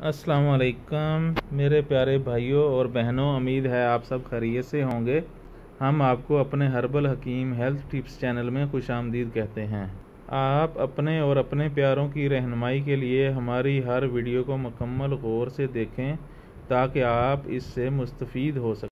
अस्सलाम वालेकुम मेरे प्यारे भाइयों और बहनों, उम्मीद है आप सब खैरियत से होंगे। हम आपको अपने हर्बल हकीम हेल्थ टिप्स चैनल में खुशामदीद कहते हैं। आप अपने और अपने प्यारों की रहनुमाई के लिए हमारी हर वीडियो को मुकम्मल गौर से देखें ताकि आप इससे मुस्तफ़ीद हो सकें।